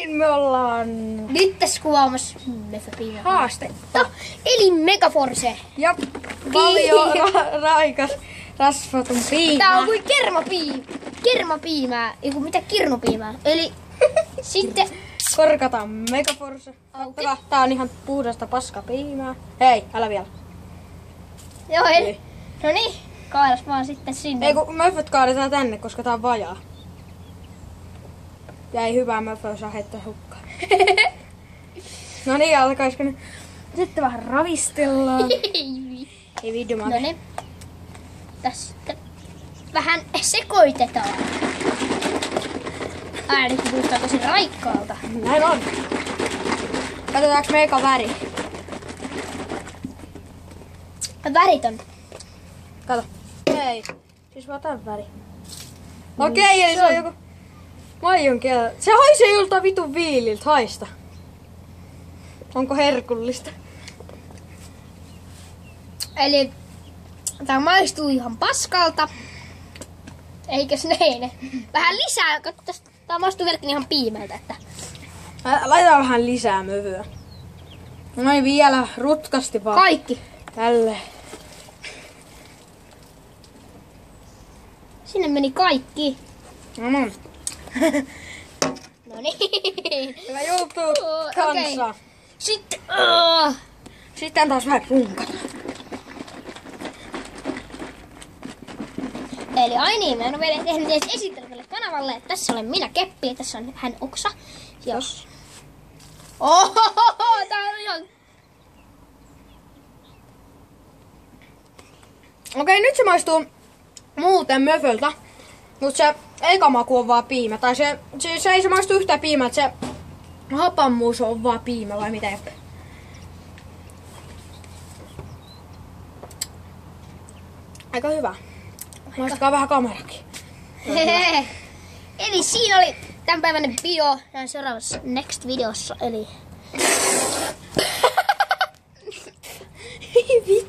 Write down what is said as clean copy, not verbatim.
Me ollaan nyt tässä kuvaamassa haastetta. Eli Megaforce. ja paljon raikas rasvatun piimä. Tää on kuin kermapiimää. Eiku mitä kirnupiimää. Eli sitten Korkataan Megaforce. Katsokaa, tää on ihan puhdasta paskapiimää. Hei, älä vielä. joo eli. No niin, kaadas vaan sitten sinne. Ei kun möfföt kaadetaan tänne, koska tää on vajaa. Ja ei hyvää möfföä saa heittää hukkaan. No niin, alkaisiko ne? Sitten vähän ravistellaan. Ei viidy, No niin. Tässä vähän sekoitetaan. Ainakin kuulostaa tosi raikkaalta. Näin on. Katsotaanko me eka väri? Värit on. Kato. Ei. Siis vaan tän väri. Okei, eli se on joku maijon kielä. Se haisee joltain vitun viililtä. Haista. Onko herkullista? Eli tää maistuu ihan paskalta. Eikös ne? Vähän lisää. Katso, tää maistuu vieläkin ihan piimältä. Että Laitetaan vähän lisää mövyä. Noin vielä rutkasti vaan. kaikki. Tälleen. Sinne meni kaikki. No niin. No niin. Hyvä juttu kanssa. Okay. Sitten. Sitten taas vähän punkata. Eli ai niin, mä en ole vielä tehnyt edes esittelyä tälle kanavalle. Että tässä olen minä Keppi ja tässä on hän Oksa. Jos. Ohohoho, tää on ihan. Okei, nyt se maistuu muuten möföltä. Mut se eka maku on vaan piimä. Tai se ei se maistu yhtään piimää, se hapanmuus on vaan piimä vai mitä? Aika hyvä. Maistakaa vähän kamerakin. Eli siinä oli tämänpäiväinen video. Näin seuraavassa next videossa. Eli Vittu.